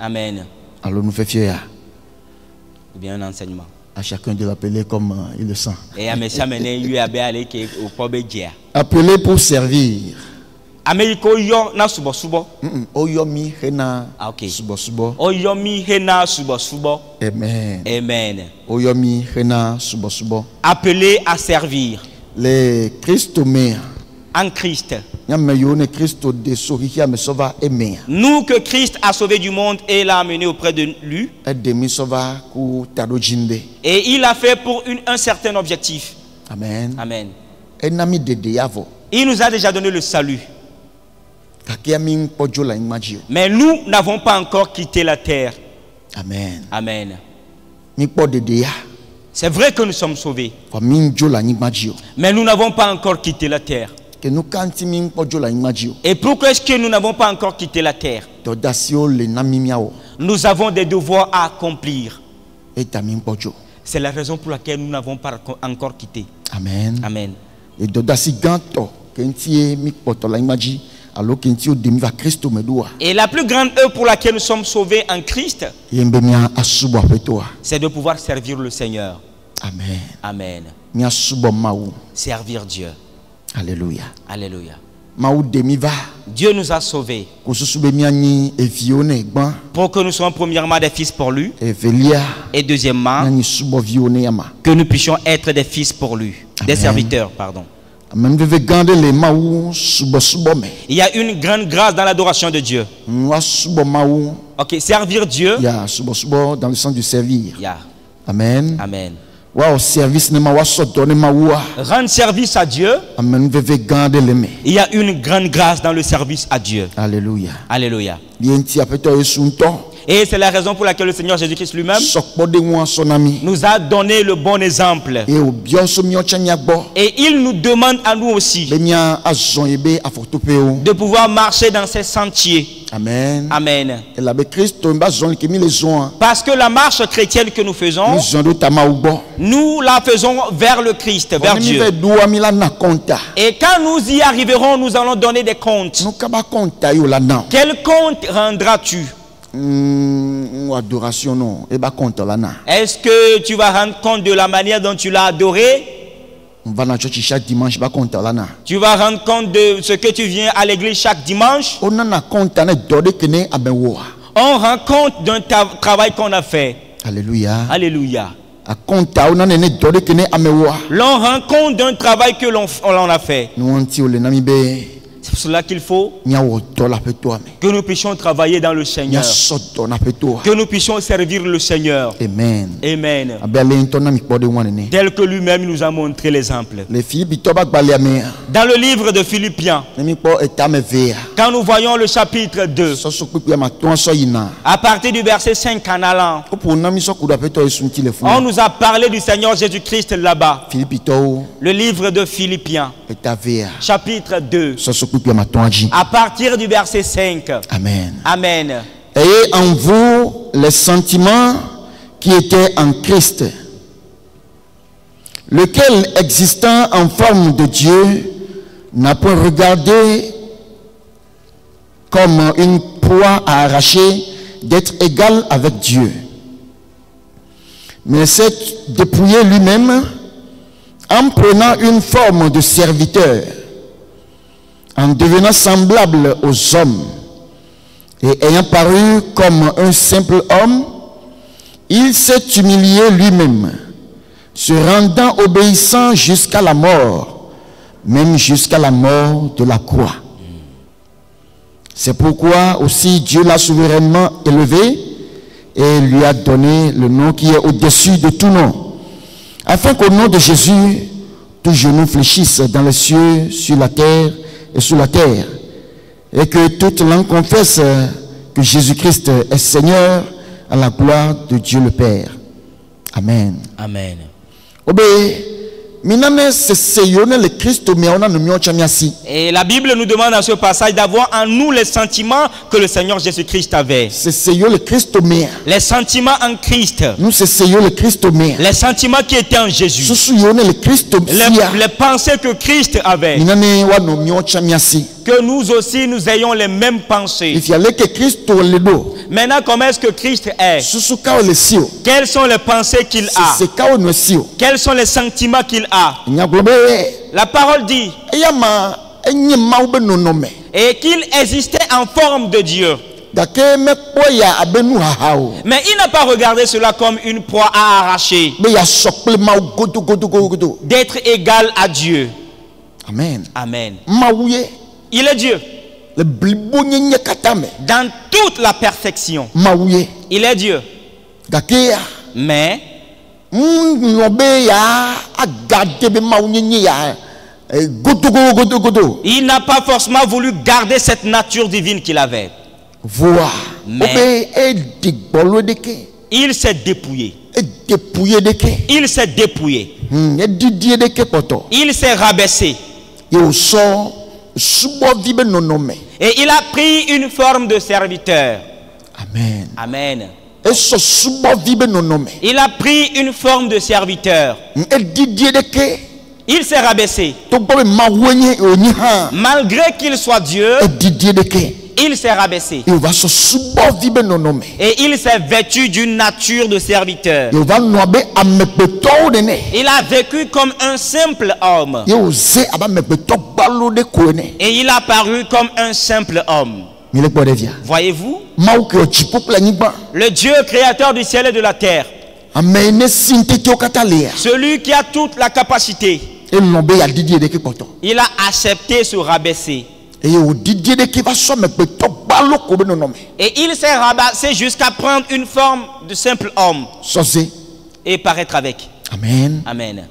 Amen. Alors nous fait fier Ou bien un enseignement. à chacun de l'appeler comme il le sent. Et à mes amené lui a bien aller au problème dia. Appelé pour servir. Américo yo na subo subo. Oyomi hena Ok. subo subo. Oyomi hena subo subo. Amen. Amen. Oyomi hena subo subo. Appelé à servir Les Christomé. en Christ. Nous que Christ a sauvé du monde et l'a amené auprès de lui. Et il l'a fait pour un certain objectif. Amen. Amen. Il nous a déjà donné le salut. Mais nous n'avons pas encore quitté la terre. Amen. Amen. C'est vrai que nous sommes sauvés. Mais nous n'avons pas encore quitté la terre. Et pourquoi est-ce que nous n'avons pas encore quitté la terre? Nous avons des devoirs à accomplir. C'est la raison pour laquelle nous n'avons pas encore quitté. Amen. Amen. Et la plus grande œuvre pour laquelle nous sommes sauvés en Christ, c'est de pouvoir servir le Seigneur. Amen. Amen. Servir Dieu. Alléluia. Alléluia. Dieu nous a sauvés pour que nous soyons premièrement des fils pour lui et deuxièmement que nous puissions être des fils pour lui. Amen. Des serviteurs, pardon. Il y a une grande grâce dans l'adoration de Dieu. Ok, servir Dieu. Dans le sens du servir. Amen. Amen. Rendre service à Dieu. Il y a une grande grâce dans le service à Dieu. Alléluia. Alléluia. Et c'est la raison pour laquelle le Seigneur Jésus-Christ lui-même nous a donné le bon exemple. Et il nous demande à nous aussi de pouvoir marcher dans ces sentiers. Amen. Amen. Parce que la marche chrétienne que nous faisons, nous la faisons vers le Christ, vers Dieu. Et quand nous y arriverons, nous allons donner des comptes. Quel compte rendras-tu? Adoration non. Est-ce que tu vas rendre compte de la manière dont tu l'as adoré? Chaque dimanche, tu vas rendre compte de ce que tu viens à l'église chaque dimanche? On rend compte d'un travail qu'on a fait. Alléluia. Alléluia. L'on rend compte d'un travail que l'on a fait. C'est pour cela qu'il faut que nous puissions travailler dans le Seigneur. Que nous puissions servir le Seigneur. Amen. Amen. Tel que lui-même nous a montré l'exemple. Dans le livre de Philippiens, quand nous voyons le chapitre 2, à partir du verset 5 en allant, on nous a parlé du Seigneur Jésus-Christ là-bas. Le livre de Philippiens, chapitre 2. À partir du verset 5. Amen. Amen. Ayez en vous les sentiments qui étaient en Christ, lequel, existant en forme de Dieu, n'a point regardé comme une proie à arracher d'être égal avec Dieu, mais s'est dépouillé lui-même en prenant une forme de serviteur, en devenant semblable aux hommes et ayant paru comme un simple homme, il s'est humilié lui-même, se rendant obéissant jusqu'à la mort, même jusqu'à la mort de la croix. C'est pourquoi aussi Dieu l'a souverainement élevé et lui a donné le nom qui est au-dessus de tout nom, afin qu'au nom de Jésus, tout genou fléchisse dans les cieux, sur la terre et sous la terre, et que toute langue confesse que Jésus-Christ est Seigneur, à la gloire de Dieu le Père. Amen. Amen. Obé Et la Bible nous demande dans ce passage d'avoir en nous les sentiments que le Seigneur Jésus-Christ avait. Les sentiments en Christ. Les sentiments qui étaient en Jésus. Les pensées que Christ avait. Que nous aussi nous ayons les mêmes pensées. Maintenant, comment est-ce que Christ est? Quelles sont les pensées qu'il a? Quels sont les sentiments qu'il a? La parole dit et qu'il existait en forme de Dieu. Mais il n'a pas regardé cela comme une proie à arracher, d'être égal à Dieu. Amen. Amen. Il est Dieu. Dans toute la perfection. Il est Dieu. Mais il n'a pas forcément voulu garder cette nature divine qu'il avait. Mais il s'est dépouillé. Il s'est dépouillé. Il s'est rabaissé. Et il a pris une forme de serviteur. Amen. Amen. Il a pris une forme de serviteur. Il s'est rabaissé. Malgré qu'il soit Dieu, il s'est rabaissé. Et il s'est vêtu d'une nature de serviteur. Il a vécu comme un simple homme. Et il a paru comme un simple homme. Voyez-vous, le Dieu créateur du ciel et de la terre, celui qui a toute la capacité, il a accepté se rabaisser. Et il s'est rabaissé jusqu'à prendre une forme de simple homme et paraître avec. Amen. Amen.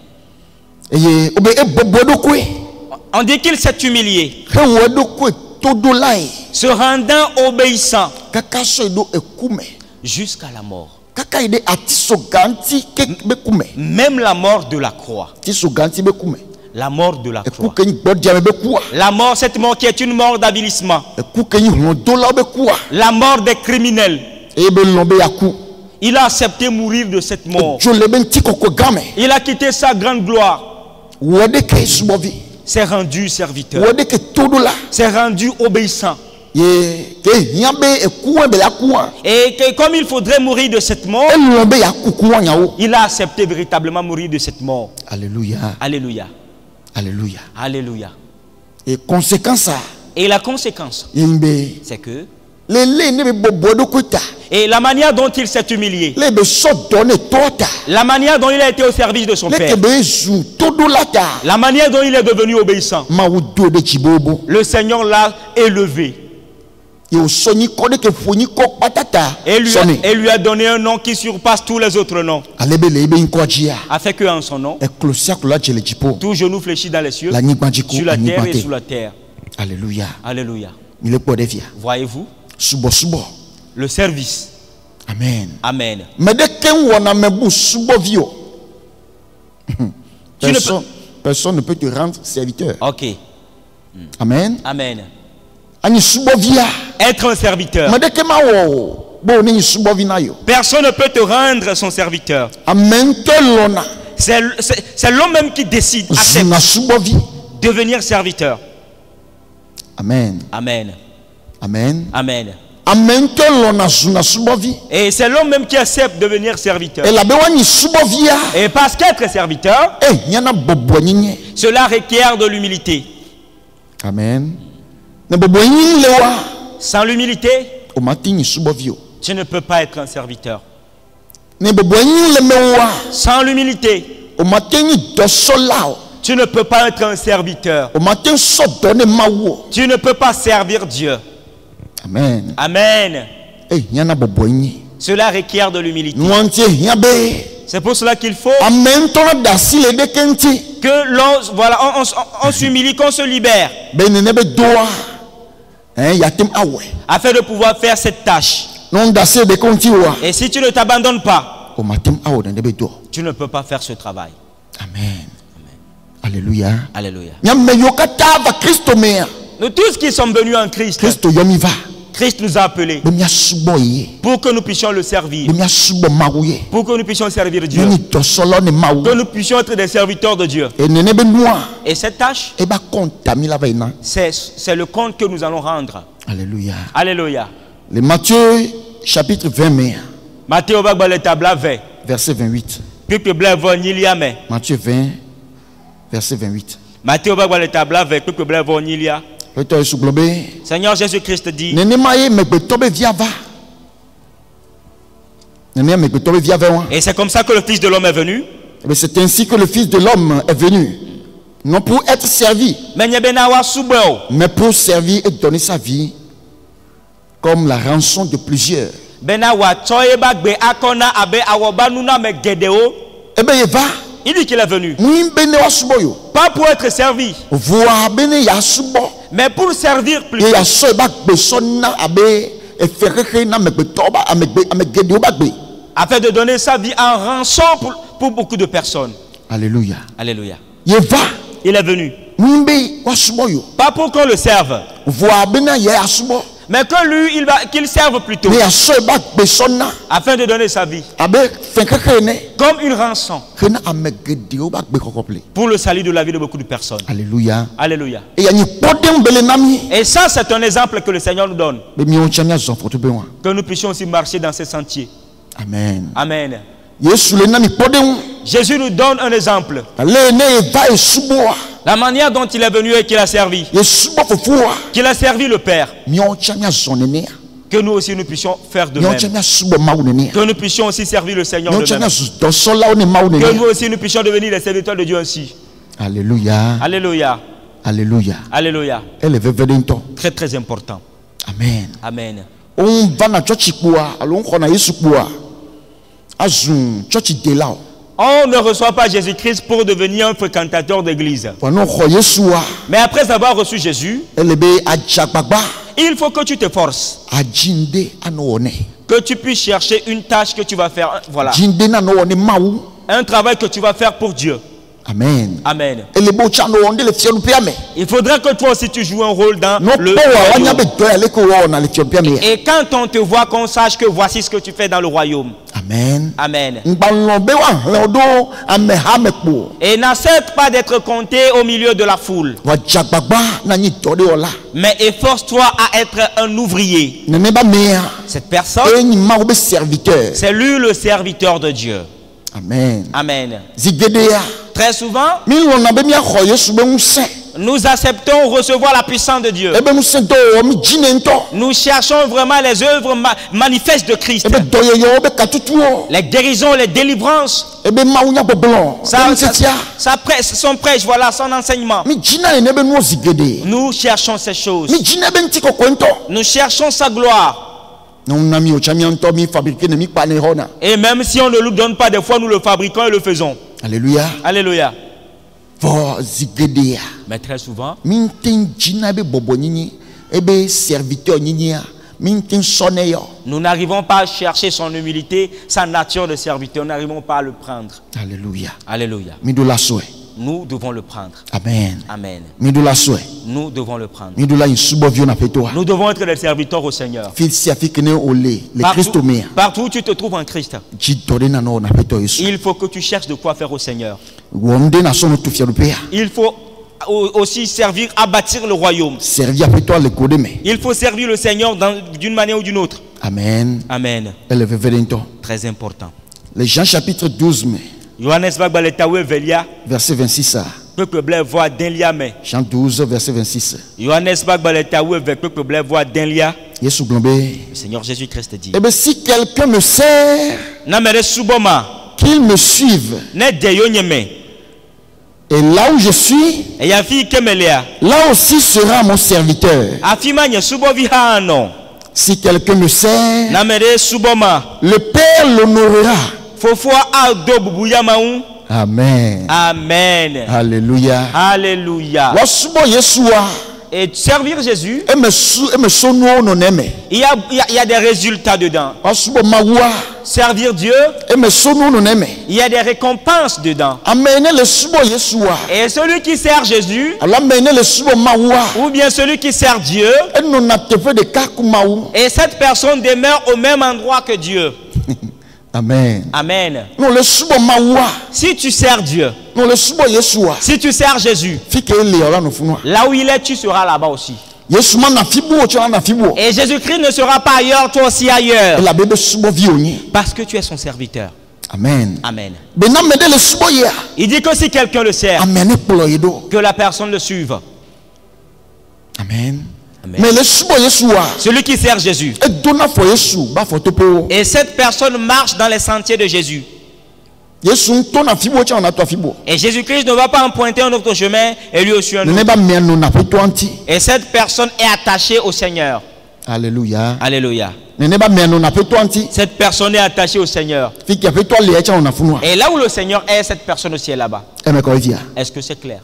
On dit qu'il s'est humilié, se rendant obéissant jusqu'à la mort. Même la mort de la croix. La mort de la croix. La mort, cette mort qui est une mort d'avilissement. La mort des criminels. Il a accepté mourir de cette mort. Il a quitté sa grande gloire. S'est rendu serviteur. S'est rendu obéissant. Et que comme il faudrait mourir de cette mort, il a accepté véritablement mourir de cette mort. Alléluia. Alléluia. Alléluia. Alléluia. Et conséquence. Et la conséquence, c'est que et la manière dont il s'est humilié, la manière dont il a été au service de son Père, la manière dont il est devenu obéissant, le Seigneur l'a élevé et lui a donné un nom qui surpasse tous les autres noms, afin qu'en son nom tout genou fléchit dans les cieux, sur la terre et sous la terre. Alléluia. Alléluia. Voyez-vous, le service. Amen. Amen. Personne ne peut te rendre serviteur. Ok. Amen. Amen. Être un serviteur. Personne ne peut te rendre son serviteur. C'est l'homme même qui décide de devenir serviteur. Amen. Amen. Amen. Amen. Et c'est l'homme même qui accepte de devenir serviteur. Et parce qu'être serviteur, cela requiert de l'humilité. Amen. Sans l'humilité, tu ne peux pas être un serviteur. Sans l'humilité, tu ne peux pas être un serviteur. Tu ne peux pas servir Dieu. Amen. Amen. Cela requiert de l'humilité. C'est pour cela qu'il faut que l'on on s'humilie, qu'on se libère, afin de pouvoir faire cette tâche. Et si tu ne t'abandonnes pas, tu ne peux pas faire ce travail. Amen. Alléluia. Alléluia. Nous tous qui sommes venus en Christ, Christ nous a appelés pour que nous puissions le servir, pour que nous puissions servir Dieu, que nous puissions être des serviteurs de Dieu. Et cette tâche, c'est le compte que nous allons rendre. Alléluia. Alléluia. Le Matthieu chapitre 20, verset 28. Matthieu 20, verset 28. Seigneur Jésus-Christ dit, et c'est comme ça que le Fils de l'homme est venu. C'est ainsi que le Fils de l'homme est venu. Non pour être servi, mais pour servir et donner sa vie comme la rançon de plusieurs. Il dit qu'il est venu pas pour être servi, mais pour servir plus. Afin de donner sa vie en rançon pour beaucoup de personnes. Alléluia. Alléluia. Il est venu pas pour qu'on le serve, mais que lui, qu'il serve plutôt, afin de donner sa vie comme une rançon pour le salut de la vie de beaucoup de personnes. Alléluia. Alléluia. Et ça, c'est un exemple que le Seigneur nous donne, que nous puissions aussi marcher dans ces sentiers. Amen. Amen. Jésus nous donne un exemple. La manière dont il est venu et qu'il a servi. Qu'il a servi le Père. Que nous aussi nous puissions faire de même. Que nous puissions aussi servir le Seigneur de même. Que nous aussi nous puissions devenir les serviteurs de Dieu ainsi. Alléluia. Alléluia. Alléluia. Alléluia. Très très important. Amen. Amen. On va na church on ne reçoit pas Jésus-Christ pour devenir un fréquentateur d'église. Mais après avoir reçu Jésus, il faut que tu te forces, que tu puisses chercher une tâche que tu vas faire. Voilà. Un travail que tu vas faire pour Dieu. Amen. Amen. Il faudra que toi aussi tu joues un rôle dans le royaume. Et quand on te voit, qu'on sache que voici ce que tu fais dans le royaume. Amen. Amen. Et n'accepte pas d'être compté au milieu de la foule. Mais efforce-toi à être un ouvrier. Cette personne, c'est lui le serviteur de Dieu. Amen. Amen. Très souvent, nous acceptons recevoir la puissance de Dieu. Nous cherchons vraiment les œuvres manifestes de Christ. Les guérisons, les délivrances. Son prêche, voilà son enseignement. Nous cherchons ces choses. Nous cherchons sa gloire. Et même si on ne nous donne pas, des fois nous le fabriquons et le faisons. Alléluia. Alléluia. Mais très souvent, nous n'arrivons pas à chercher son humilité, sa nature de serviteur. Nous n'arrivons pas à le prendre. Alléluia. Alléluia. Nous devons le prendre. Amen. Amen. Nous devons le prendre. Nous devons être des serviteurs au Seigneur. Partout où tu te trouves en Christ, il faut que tu cherches de quoi faire au Seigneur. Il faut aussi servir à bâtir le royaume. Il faut servir le Seigneur d'une manière ou d'une autre. Amen. Amen. Très important. Les Jean chapitre 12. Verset 26. Jean 12, verset 26. Le Seigneur Jésus-Christ dit, si quelqu'un me sert, qu'il me suive. Et là où je suis, là aussi sera mon serviteur. Si quelqu'un me sert, le Père l'honorera. Amen. Amen. Alléluia. Alléluia. Et servir Jésus, il y a des résultats dedans. Servir Dieu, il y a des récompenses dedans. Et celui qui sert Jésus, ou bien celui qui sert Dieu, et cette personne demeure au même endroit que Dieu. Amen. Amen. Si tu sers Dieu, si tu sers Jésus, là où il est, tu seras là-bas aussi. Et Jésus-Christ ne sera pas ailleurs, toi aussi ailleurs. Parce que tu es son serviteur. Amen. Amen. Il dit que si quelqu'un le sert, que la personne le suive. Amen. Amen. Celui qui sert Jésus, et cette personne marche dans les sentiers de Jésus. Et Jésus-Christ ne va pas emprunter un autre chemin et lui aussi un autre. Et cette personne est attachée au Seigneur. Alléluia. Alléluia. Cette personne est attachée au Seigneur. Et là où le Seigneur est, cette personne aussi est là-bas. Est-ce que c'est clair?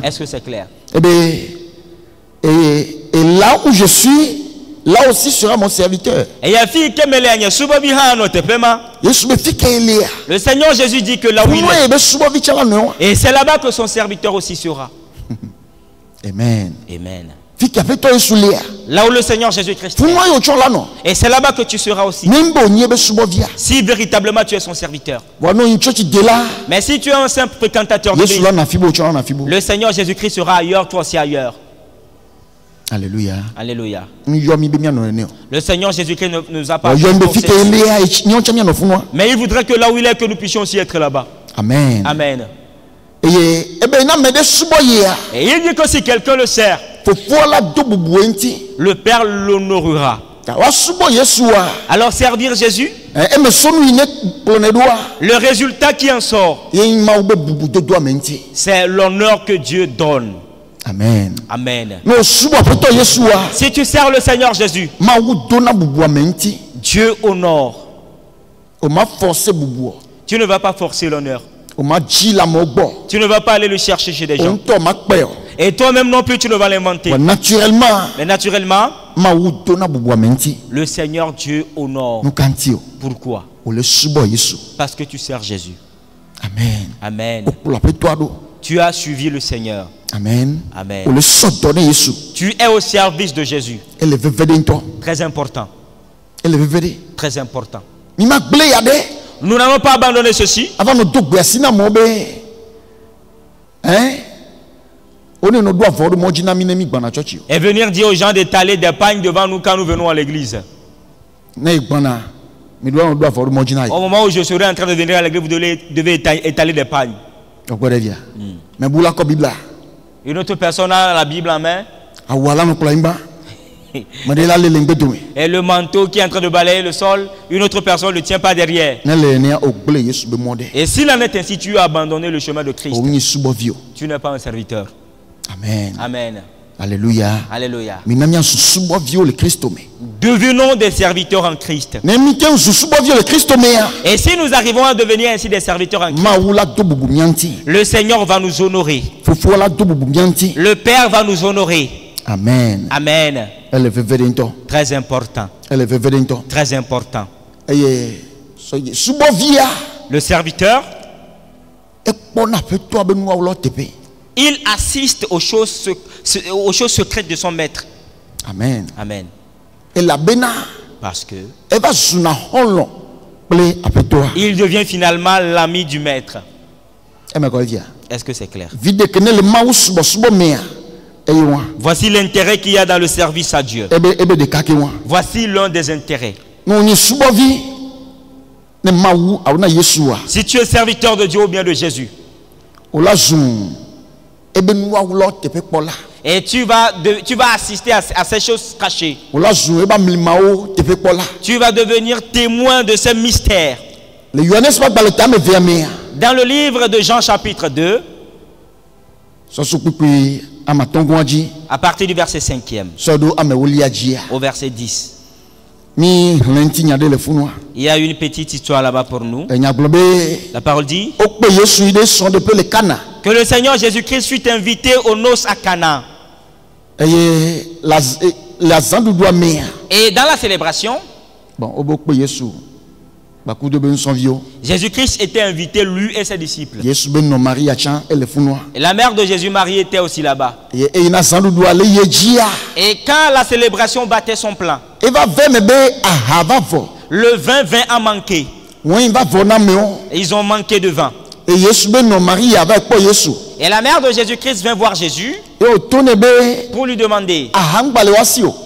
Est-ce que c'est clair? Et là où je suis, là aussi sera mon serviteur. Le Seigneur Jésus dit que là où il est, et c'est là-bas que son serviteur aussi sera. Amen. Amen. Là où le Seigneur Jésus-Christ est, et c'est là-bas que tu seras aussi. Si véritablement tu es son serviteur. Mais si tu es un simple fréquentateur de l'église, le Seigneur Jésus-Christ sera ailleurs, toi aussi ailleurs. Alléluia. Alléluia. Le Seigneur Jésus-Christ ne nous a pas forcé. Mais il voudrait que là où il est, que nous puissions aussi être là-bas. Amen. Amen. Et il dit que si quelqu'un le sert, le Père l'honorera. Alors servir Jésus, le résultat qui en sort, c'est l'honneur que Dieu donne. Amen. Amen. Si tu sers le Seigneur Jésus, Dieu honore. Tu ne vas pas forcer l'honneur. Tu ne vas pas aller le chercher chez des gens. Et toi-même non plus, tu ne vas l'inventer. Mais naturellement, le Seigneur Dieu honore. Pourquoi? Parce que tu sers Jésus. Amen. Amen. Tu as suivi le Seigneur. Amen. Amen. Tu es au service de Jésus. Très important. Très important. Nous n'allons pas abandonner ceci. Et venir dire aux gens d'étaler des pagnes devant nous quand nous venons à l'église. Au moment où je serai en train de venir à l'église, vous devez étaler des pagnes. Une autre personne a la Bible en main. Et le manteau qui est en train de balayer le sol, une autre personne ne le tient pas derrière. Et s'il en est ainsi, tu as abandonné le chemin de Christ. Tu n'es pas un serviteur. Amen. Amen. Alléluia. Alléluia. Devenons des serviteurs en Christ. Et si nous arrivons à devenir ainsi des serviteurs en Christ, le Seigneur va nous honorer. Le Père va nous honorer. Amen. Amen. Très important. Très important. Le serviteur, il assiste aux choses secrètes de son maître. Amen. Amen. Parce que il devient finalement l'ami du maître. Est-ce que c'est clair? Voici l'intérêt qu'il y a dans le service à Dieu. Voici l'un des intérêts. Si tu es serviteur de Dieu ou bien de Jésus, et tu vas assister à ces choses cachées, tu vas devenir témoin de ces mystères. Dans le livre de Jean chapitre 2, à partir du verset 5e au verset 10, il y a une petite histoire là-bas pour nous. La parole dit que le Seigneur Jésus-Christ fut invité aux noces à Cana. Et dans la célébration, Jésus-Christ était invité, lui et ses disciples. Et la mère de Jésus, Marie, était aussi là-bas. Et quand la célébration battait son plein, le vin vint à manquer. Et ils ont manqué de vin. Et la mère de Jésus-Christ vint voir Jésus pour lui demander,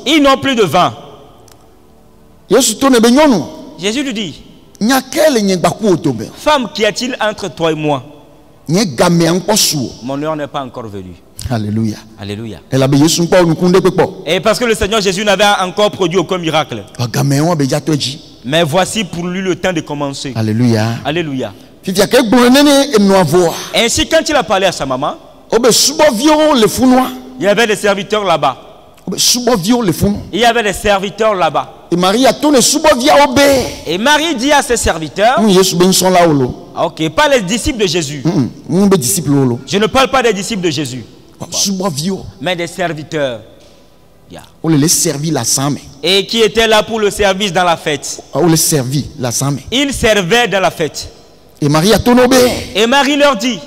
ils n'ont plus de vin. Jésus lui dit, femme, qu'y a-t-il entre toi et moi? Mon heure n'est pas encore venue. Alléluia. Alléluia. Et parce que le Seigneur Jésus n'avait encore produit aucun miracle. Mais voici pour lui le temps de commencer. Alléluia. Alléluia. Ainsi, quand il a parlé à sa maman, il y avait des serviteurs là-bas. Il y avait des serviteurs là-bas. Et Marie dit à ses serviteurs, ok, pas les disciples de Jésus. Je ne parle pas des disciples de Jésus, mais des serviteurs. Et qui étaient là pour le service dans la fête. Ils servaient dans la fête. Et Marie leur dit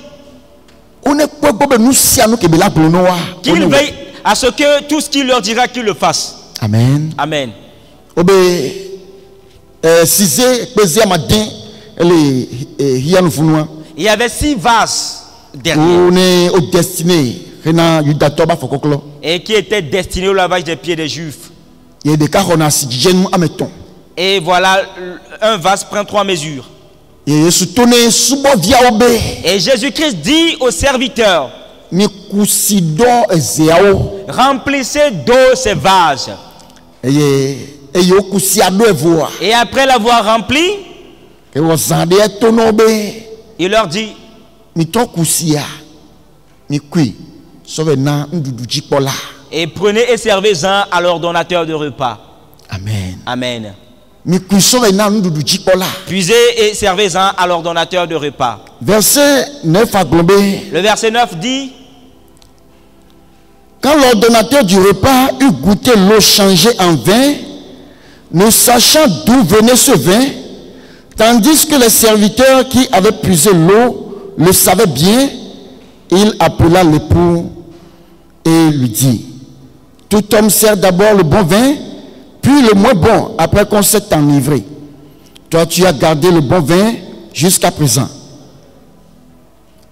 qu'ils veillent à ce que tout ce qu'il leur dira, qu'ils le fassent. Amen. Amen. Il y avait 6 vases derrière. Et qui étaient destinés au lavage des pieds des Juifs. Et voilà, un vase prend 3 mesures. Et Jésus-Christ dit aux serviteurs, remplissez d'eau ces vases. Et après l'avoir rempli, il leur dit, et prenez et servez-en à l'ordonnateur de repas. Amen. Amen. Puisez et servez-en à l'ordonnateur de repas. Verset 9 à Globé. Le verset 9 dit, quand l'ordonnateur du repas eut goûté l'eau changée en vin, ne sachant d'où venait ce vin, tandis que les serviteurs qui avaient puisé l'eau le savaient bien, il appela l'époux et lui dit, tout homme sert d'abord le bon vin, puis le moins bon, après qu'on s'est enivré. Toi, tu as gardé le bon vin jusqu'à présent.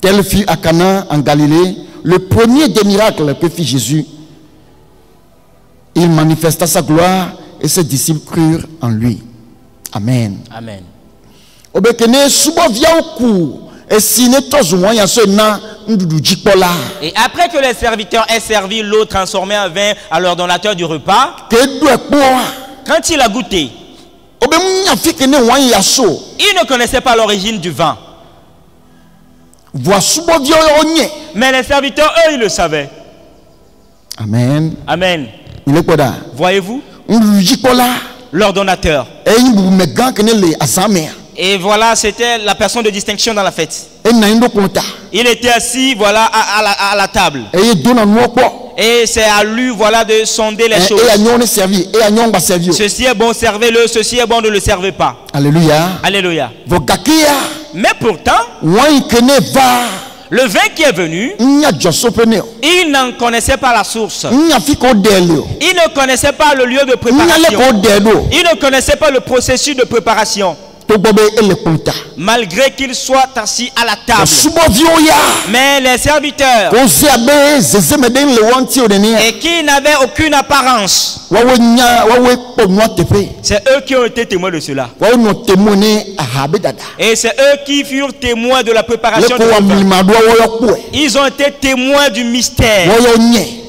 Tel fut à Cana en Galilée le premier des miracles que fit Jésus. Il manifesta sa gloire et ses disciples crurent en lui. Amen. Amen. Et après que les serviteurs aient servi l'eau transformée en vin à l'ordonnateur du repas, quand il a goûté, il ne connaissait pas l'origine du vin. Mais les serviteurs, eux, ils le savaient. Amen. Amen. Voyez-vous, l'ordonnateur. Et voilà, c'était la personne de distinction dans la fête. Il était assis, voilà, à la table. Et c'est à lui, voilà, de sonder les choses. Ceci est bon, servez-le. Ceci est bon, ne le servez pas. Alléluia. Alléluia. Mais pourtant, le vin qui est venu, il n'en connaissait pas la source. Il ne connaissait pas le lieu de préparation. Il ne connaissait pas le processus de préparation. Malgré qu'il soit assis à la table. Mais les serviteurs, et qui n'avaient aucune apparence, c'est eux qui ont été témoins de cela. Et c'est eux qui furent témoins de la préparation du repas. Ils ont été témoins du mystère.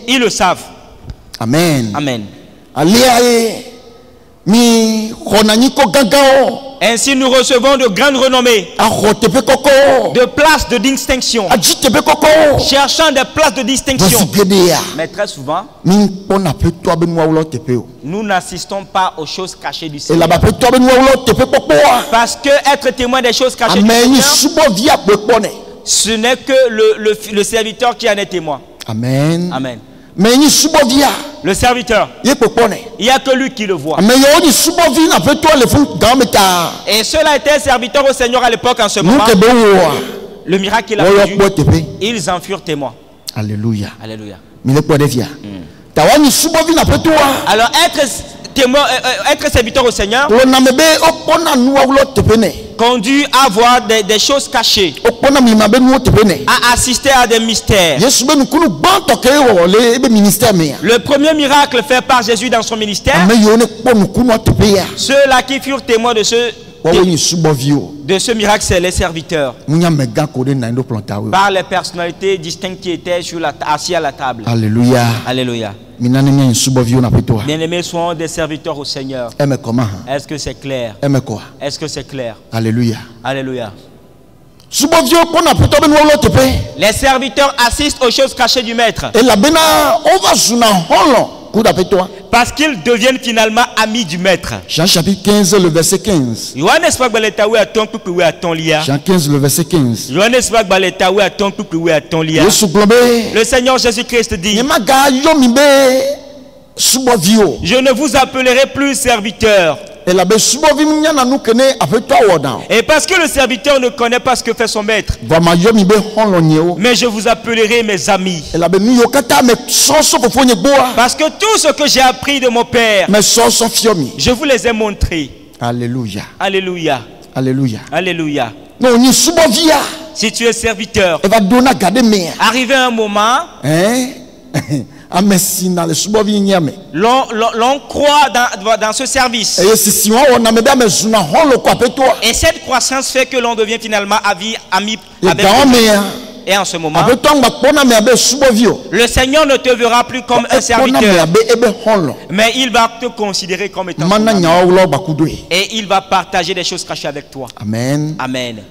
Ils le savent. Amen. Amen. Ainsi nous recevons de grandes renommées, de places de distinction, cherchant des places de distinction. Mais très souvent, nous n'assistons pas aux choses cachées du Seigneur. Parce que être témoin des choses cachées du Seigneur, ce n'est que le serviteur qui en est témoin. Amen. Amen. Le serviteur, il n'y a que lui qui le voit. Et cela était serviteur au Seigneur à l'époque en ce moment. Le miracle qu'il a produit, ils en furent témoins. Alléluia. Alléluia. Alors être serviteur au Seigneur conduit à voir des choses cachées, à assister à des mystères. Le premier miracle fait par Jésus dans son ministère, ceux-là qui furent témoins de ce miracle, c'est les serviteurs, par les personnalités distinctes qui étaient assis à la table. Alléluia. Alléluia. Bien-aimés, soyons des serviteurs au Seigneur. Est-ce que c'est clair? Est-ce que c'est clair? Alléluia. Alléluia. Les serviteurs assistent aux choses cachées du maître, parce qu'ils deviennent finalement amis du maître. Jean chapitre 15, le verset 15. Jean 15, le verset 15. Le Seigneur Jésus-Christ dit: je ne vous appellerai plus serviteur. Et parce que le serviteur ne connaît pas ce que fait son maître, mais je vous appellerai mes amis. Parce que tout ce que j'ai appris de mon père, je vous les ai montrés. Alléluia. Alléluia. Alléluia. Alléluia. Si tu es serviteur, arrivé un moment, l'on croit dans ce service, et cette croissance fait que l'on devient finalement ami avec Dieu. Et en ce moment, le Seigneur ne te verra plus comme un serviteur, mais il va te considérer comme étant son ami. Et il va partager des choses cachées avec toi. Amen. Amen.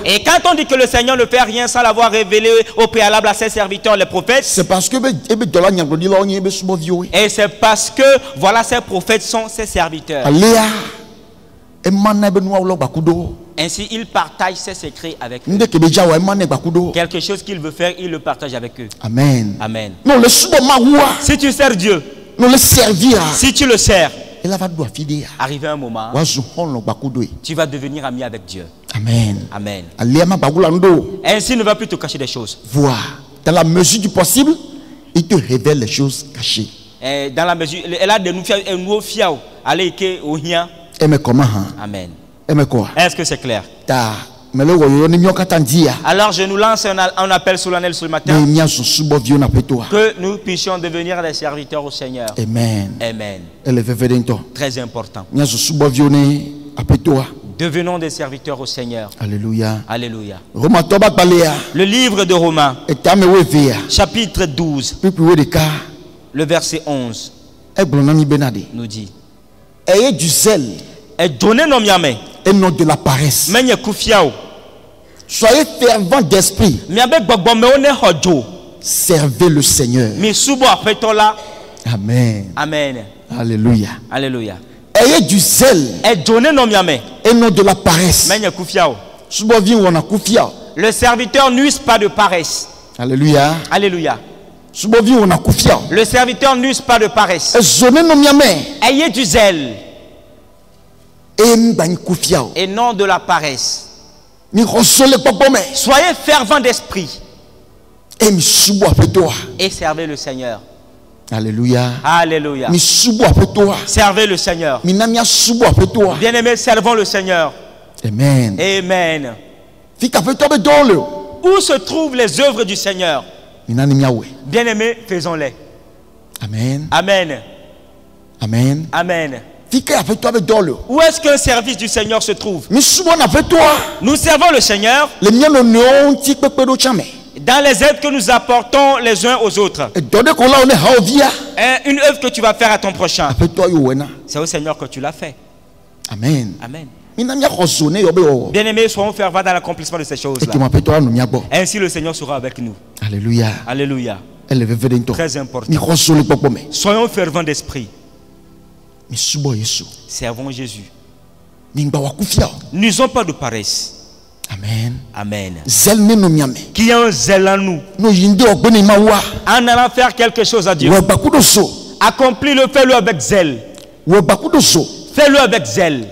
Et quand on dit que le Seigneur ne fait rien sans l'avoir révélé au préalable à ses serviteurs, les prophètes, c'est parce que voilà, ces prophètes sont ses serviteurs. Ainsi, il partage ses secrets avec eux. Quelque chose qu'il veut faire, il le partage avec eux. Amen. Amen. Si tu sers Dieu, si tu le sers, arrivé un moment, tu vas devenir ami avec Dieu. Amen. Amen. Ainsi, il ne va plus te cacher des choses. Voir. Dans la mesure du possible, il te révèle les choses cachées. Et dans la mesure, elle a de nous faire un nouveau fiao. Allez, que au rien. Amen. Est-ce que c'est clair? Alors je nous lance un appel solennel ce matin, que nous puissions devenir des serviteurs au Seigneur. Amen. Amen. Très important. Devenons des serviteurs au Seigneur. Alléluia. Alléluia. Le livre de Romains, chapitre 12, le verset 11, nous dit: ayez du zèle et non de la paresse. Soyez fervents d'esprit. Servez le Seigneur. Amen. Amen. Alléluia. Alléluia. Ayez du zèle et non de la paresse. Le serviteur n'use pas de paresse. Alléluia. Alléluia. Le serviteur n'use pas de paresse. Ayez du zèle et non de la paresse. Soyez fervents d'esprit et servez le Seigneur. Alléluia. Alléluia. Servez le Seigneur. Bien-aimés, servons le Seigneur. Amen. Amen. Où se trouvent les œuvres du Seigneur? Bien-aimés, faisons-les. Amen. Amen. Amen. Amen. Où est-ce qu'un service du Seigneur se trouve? Nous servons le Seigneur dans les œuvres que nous apportons les uns aux autres. Une œuvre que tu vas faire à ton prochain, c'est au Seigneur que tu l'as fait. Amen. Amen. Bien-aimés, soyons fervents dans l'accomplissement de ces choses-là. Ainsi le Seigneur sera avec nous. Alléluia. Alléluia. Très important. Soyons fervents d'esprit. Servons Jésus. N'usons pas de paresse. Amen. Amen. Qui a un zèle en nous. En allant faire quelque chose à Dieu. Accomplis-le, fais-le avec zèle. Fais-le avec zèle.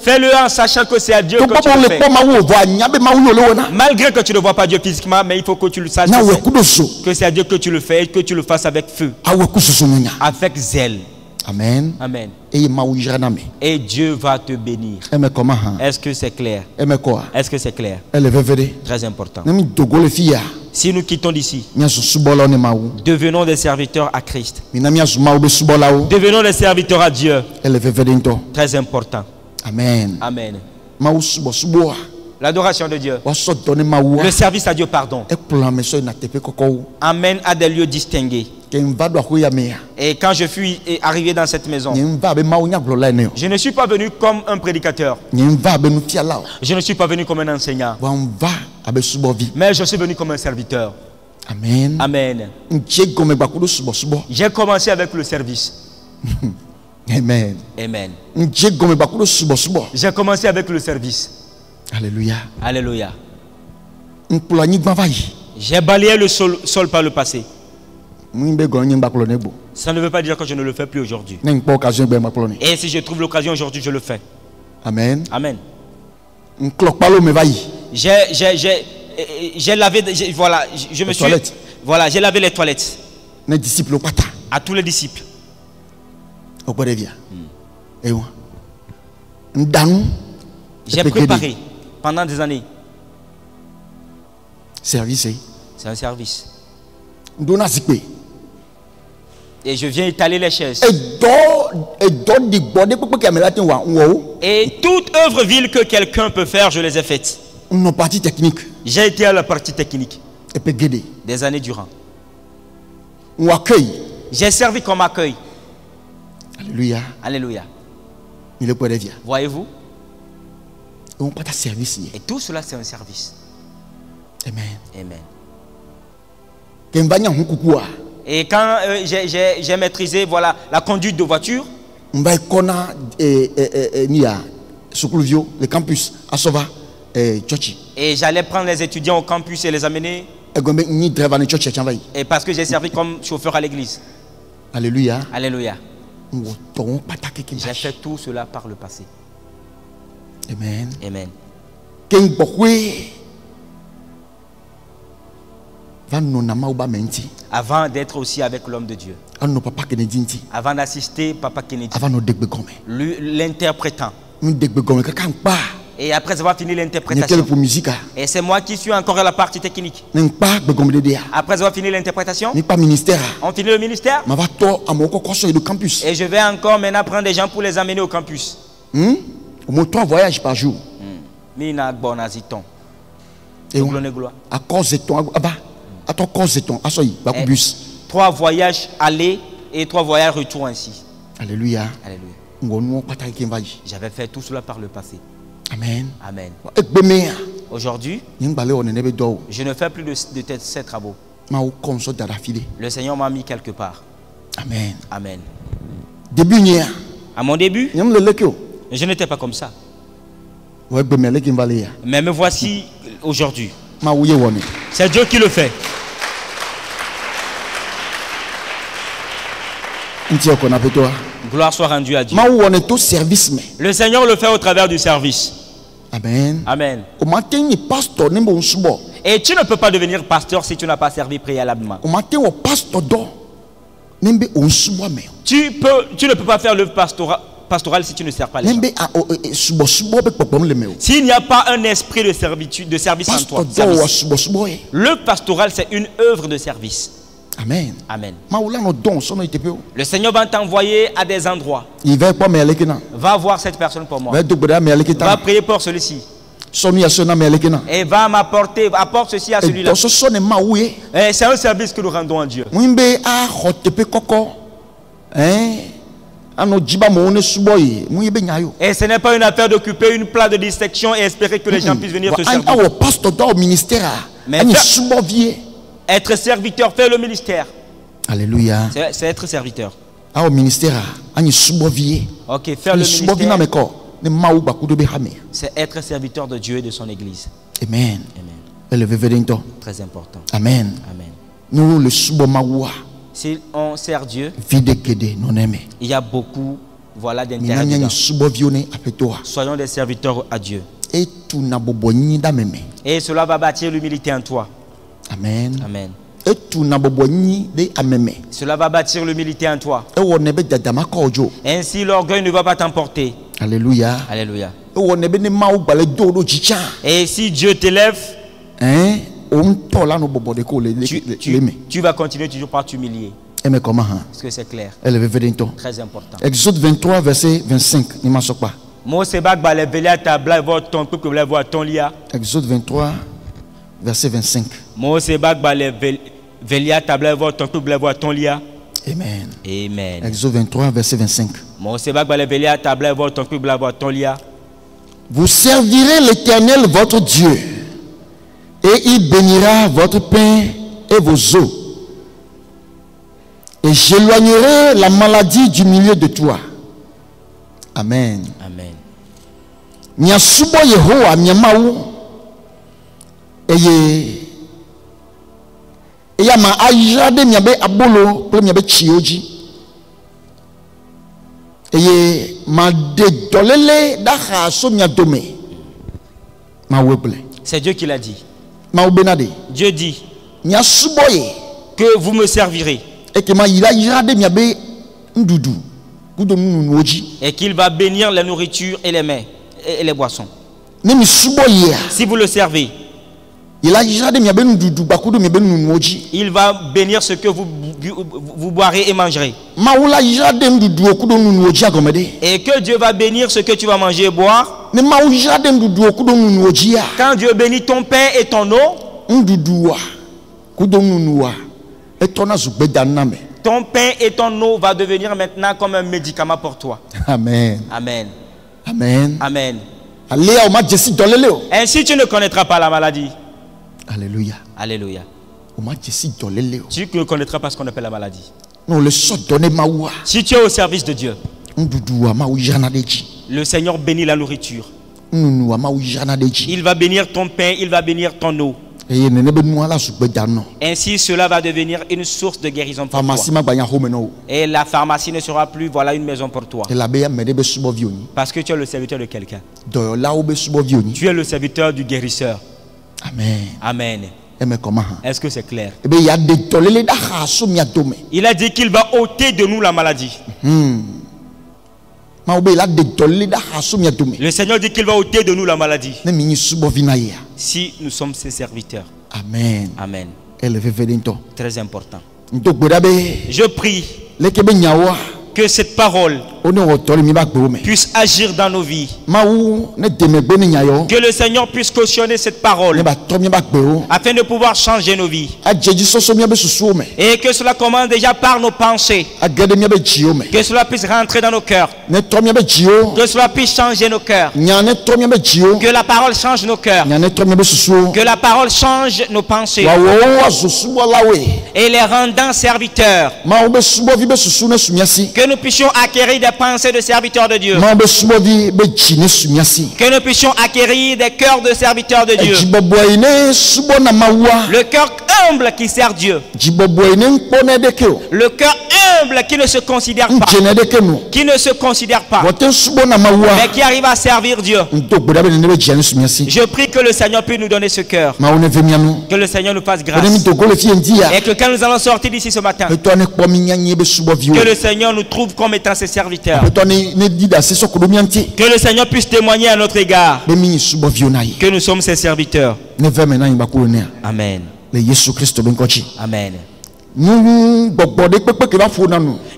Fais-le en sachant que c'est à Dieu que tu le fais. Malgré que tu ne vois pas Dieu physiquement, mais il faut que tu le saches que c'est à Dieu que tu le fais et que tu le fasses avec feu. Avec zèle. Amen. Amen. Et Dieu va te bénir. Est-ce que c'est clair? Est-ce que c'est clair? Très important. Si nous quittons d'ici, devenons des serviteurs à Christ. Devenons des serviteurs à Dieu. Très important. Amen. Amen. L'adoration de Dieu. Le service à Dieu, pardon. Amène à des lieux distingués. Et quand je suis arrivé dans cette maison, je ne suis pas venu comme un prédicateur. Je ne suis pas venu comme un enseignant. Mais je suis venu comme un serviteur. Amen. Amen. J'ai commencé avec le service. Amen. Amen. J'ai commencé avec le service. Alléluia. Alléluia. J'ai balayé le sol par le passé. Ça ne veut pas dire que je ne le fais plus aujourd'hui. Et si je trouve l'occasion aujourd'hui, je le fais. Amen. Amen. J'ai lavé, voilà, je me suis, voilà, j'ai lavé les toilettes. À tous les disciples. J'ai préparé pendant des années. Service. C'est un service. Et je viens étaler les chaises. Et toute œuvre vile que quelqu'un peut faire, je les ai faites. J'ai été à la partie technique. Des années durant. J'ai servi comme accueil. Alléluia. Alléluia. Voyez-vous? Et tout cela, c'est un service. Amen. Amen. Et quand j'ai maîtrisé, voilà, la conduite de voiture, le campus Asova et j'allais prendre les étudiants au campus et les amener. Et parce que j'ai servi comme chauffeur à l'église. Alléluia. Alléluia. J'ai fait tout cela par le passé. Amen. Amen. Avant d'être aussi avec l'homme de Dieu. Avant d'assister Papa Kennedy. L'interprétant. Et après avoir fini l'interprétation. Et c'est moi qui suis encore à la partie technique. Après avoir fini l'interprétation, on finit le ministère. Et je vais encore maintenant prendre des gens pour les amener au campus. Au moins 3 voyages par jour. Mina bonaziton. Et à cause de ton bus. 3 voyages aller et 3 voyages retour ainsi. Alléluia. Alléluia. J'avais fait tout cela par le passé. Amen. Amen. Aujourd'hui, je ne fais plus de ces travaux. Le Seigneur m'a mis quelque part. Amen. Amen. À mon début, je n'étais pas comme ça. Mais me voici aujourd'hui. C'est Dieu qui le fait. Gloire soit rendue à Dieu. Le Seigneur le fait au travers du service. Amen. Amen. Et tu ne peux pas devenir pasteur si tu n'as pas servi préalablement. Tu ne peux pas faire l'œuvre pastorale si tu ne sers pas les gens. S'il n'y a pas un esprit de servitude, de service en toi. L'œuvre pastorale, c'est une œuvre de service. Amen. Amen. Le Seigneur va t'envoyer à des endroits. Va voir cette personne pour moi. Va prier pour celui-ci. Et va m'apporter, apporte ceci à celui-là. C'est un service que nous rendons à Dieu. Et ce n'est pas une affaire d'occuper une place de distinction et espérer que les gens puissent venir te servir. Mais être serviteur, faire le ministère. Alléluia. C'est être serviteur. Au ministère, ok, faire le ministère. c'est être serviteur de Dieu et de son église. Amen. Amen. Très important. Amen. Amen. Nous le subomawwa. Si on sert Dieu, il y a beaucoup d'intérêt. Soyons des serviteurs à Dieu. Et cela va bâtir l'humilité en toi. Amen. Amen. Cela va bâtir l'humilité en toi. Ainsi l'orgueil ne va pas t'emporter. Alléluia. Alléluia. Et si Dieu t'élève, tu vas continuer toujours par t'humilier. Est-ce que c'est clair? Très important. Exode 23, verset 25. Exode 23, verset 25. Amen. Amen. Exode 23, verset 25. Vous servirez l'Éternel votre Dieu, et il bénira votre pain et vos eaux. Et j'éloignerai la maladie du milieu de toi. Amen. Amen. Nyasubo Yehowa nyamawu eye ma ayade miabe abolo ple miabe chioji eye ma de dolele daha so miadome ma weble. C'est Dieu qui l'a dit. Ma ubenade. Dieu dit nyasubo ye que vous me servirez. Et que ma ayade miabe ndudu kudo nunu oji. Et qu'il va bénir la nourriture et les mets et les boissons. Si vous le servez, il va bénir ce que vous boirez et mangerez. Et que Dieu va bénir ce que tu vas manger et boire. Quand Dieu bénit ton pain et ton eau, ton pain et ton eau va devenir maintenant comme un médicament pour toi. Amen. Amen. Amen. Amen. Ainsi tu ne connaîtras pas la maladie. Alléluia. Alléluia. Tu ne connaîtras pas ce qu'on appelle la maladie. Si tu es au service de Dieu, le Seigneur bénit la nourriture. Il va bénir ton pain, il va bénir ton eau. Ainsi cela va devenir une source de guérison pour toi. Et la pharmacie ne sera plus une maison pour toi. Parce que tu es le serviteur de quelqu'un. Tu es le serviteur du guérisseur. Amen. Amen. Est-ce que c'est clair? Il a dit qu'il va ôter de nous la maladie. Le Seigneur dit qu'il va ôter de nous la maladie. Si nous sommes ses serviteurs. Amen. Amen. Très important. Je prie que cette parole puisse agir dans nos vies. Que le Seigneur puisse cautionner cette parole afin de pouvoir changer nos vies. Et que cela commence déjà par nos pensées. Que cela puisse rentrer dans nos cœurs. Que cela puisse changer nos cœurs. Que la parole change nos cœurs. Que la parole change nos pensées. Et les rendant serviteurs. Que nous puissions acquérir des pensées de serviteurs de Dieu. Que nous puissions acquérir des cœurs de serviteurs de Dieu. Le cœur humble qui sert Dieu. Le cœur humble qui ne se considère pas. Qui ne se considère pas. Mais qui arrive à servir Dieu. Je prie que le Seigneur puisse nous donner ce cœur. Que le Seigneur nous fasse grâce. Et que quand nous allons sortir d'ici ce matin, que le Seigneur nous trouve comme étant ses serviteurs. Que le Seigneur puisse témoigner à notre égard que nous sommes ses serviteurs. Amen. Amen.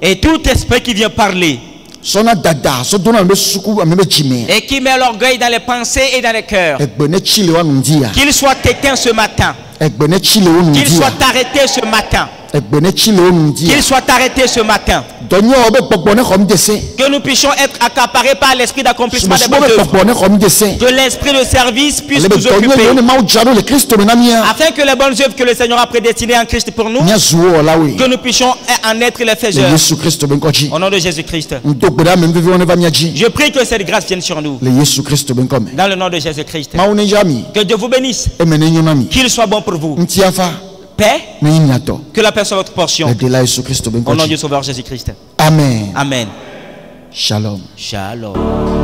Et tout esprit qui vient parler et qui met l'orgueil dans les pensées et dans les cœurs, qu'il soit éteint ce matin. Qu'il soit arrêté ce matin. Qu'il soit arrêté ce matin. Que nous puissions être accaparés par l'esprit d'accomplissement des bonnes œuvres. Que l'esprit de service puisse nous occuper. Afin que les bonnes œuvres que le Seigneur a prédestinées en Christ pour nous, que nous puissions en être les faiseurs. Au nom de Jésus-Christ. Je prie que cette grâce vienne sur nous. Dans le nom de Jésus-Christ. Que Dieu vous bénisse. Qu'il soit bon pour vous. Paix, que la paix soit votre portion. Au nom du Sauveur Jésus-Christ. Amen. Amen. Shalom. Shalom.